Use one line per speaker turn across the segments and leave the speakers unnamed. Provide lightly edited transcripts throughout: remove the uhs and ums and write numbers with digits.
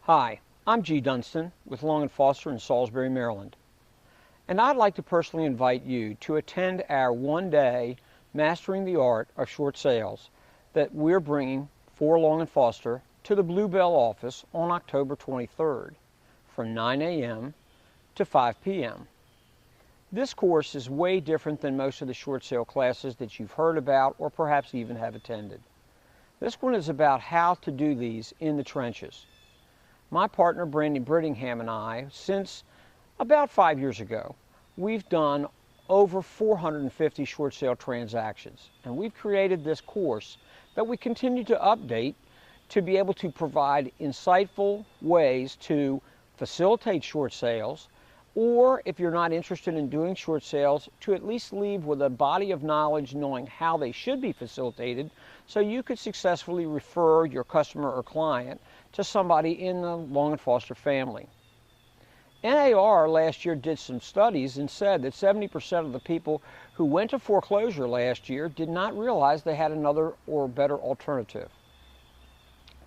Hi, I'm G. Dunston with Long & Foster in Salisbury, Maryland. And I'd like to personally invite you to attend our one-day Mastering the Art of Short Sales that we're bringing for Long & Foster to the Bluebell office on October 23rd from 9 a.m. to 5 p.m. This course is way different than most of the short sale classes that you've heard about or perhaps even have attended. This one is about how to do these in the trenches. My partner Brandon Brittingham and I, since about 5 years ago, we've done over 450 short sale transactions, and we've created this course that we continue to update to be able to provide insightful ways to facilitate short sales, or if you're not interested in doing short sales, to at least leave with a body of knowledge knowing how they should be facilitated so you could successfully refer your customer or client to somebody in the Long & Foster family. NAR last year did some studies and said that 70% of the people who went to foreclosure last year did not realize they had another or better alternative.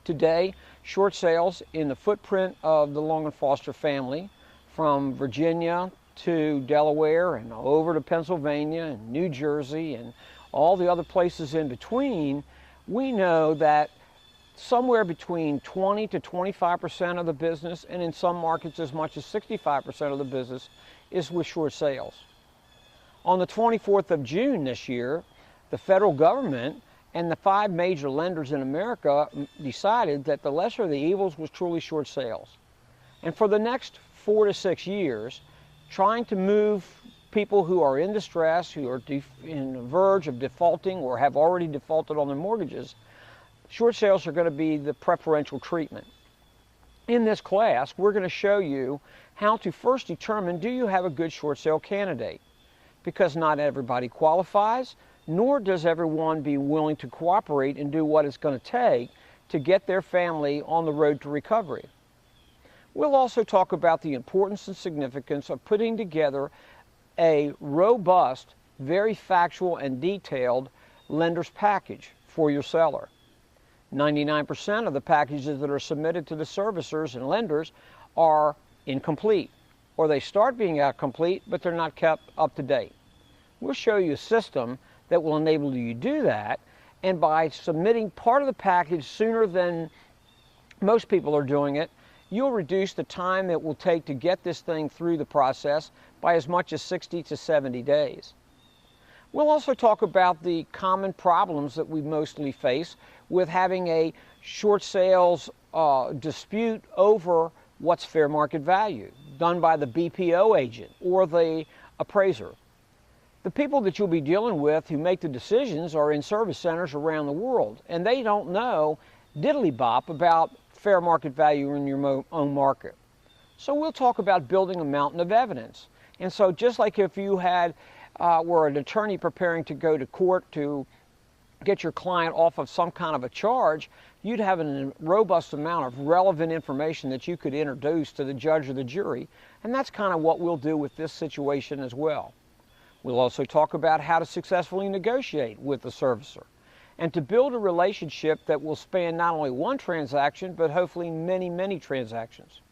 Today, short sales in the footprint of the Long & Foster family, from Virginia to Delaware and over to Pennsylvania and New Jersey and all the other places in between, we know that somewhere between 20 to 25% of the business, and in some markets as much as 65% of the business, is with short sales. On the 24th of June this year, the federal government and the 5 major lenders in America decided that the lesser of the evils was truly short sales. And for the next 4 to 6 years, trying to move people who are in distress, who are in the verge of defaulting or have already defaulted on their mortgages, short sales are going to be the preferential treatment. In this class, we're going to show you how to first determine, do you have a good short sale candidate? Because not everybody qualifies, nor does everyone be willing to cooperate and do what it's going to take to get their family on the road to recovery. We'll also talk about the importance and significance of putting together a robust, very factual and detailed lender's package for your seller. 99% of the packages that are submitted to the servicers and lenders are incomplete, or they start being complete, but they're not kept up to date. We'll show you a system that will enable you to do that, and by submitting part of the package sooner than most people are doing it, you'll reduce the time it will take to get this thing through the process by as much as 60 to 70 days. We'll also talk about the common problems that we mostly face with having a short sales dispute over what's fair market value, done by the BPO agent or the appraiser. The people that you'll be dealing with who make the decisions are in service centers around the world, and they don't know diddly-bop about fair market value in your own market. So we'll talk about building a mountain of evidence. And so just like if you were an attorney preparing to go to court to get your client off of some kind of a charge, you'd have a robust amount of relevant information that you could introduce to the judge or the jury, and that's kind of what we'll do with this situation as well. We'll also talk about how to successfully negotiate with the servicer and to build a relationship that will span not only one transaction, but hopefully many, many transactions.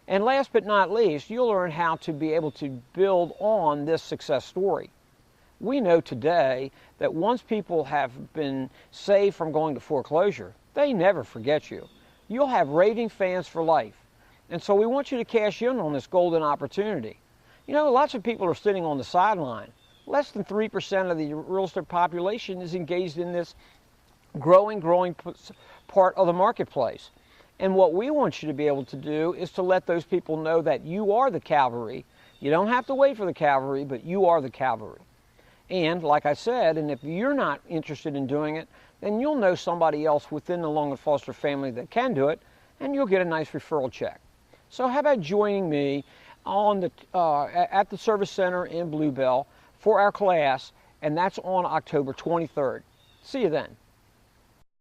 And last but not least, you'll learn how to be able to build on this success story. We know today that once people have been saved from going to foreclosure, they never forget you. You'll have raving fans for life. And so we want you to cash in on this golden opportunity. You know, lots of people are sitting on the sideline. Less than 3% of the real estate population is engaged in this growing part of the marketplace. And what we want you to be able to do is to let those people know that you are the cavalry. You don't have to wait for the cavalry, but you are the cavalry. And like I said, and if you're not interested in doing it, then you'll know somebody else within the Long & Foster family that can do it, and you'll get a nice referral check. So how about joining me at the Service Center in Bluebell for our class, and that's on October 23rd. See you then.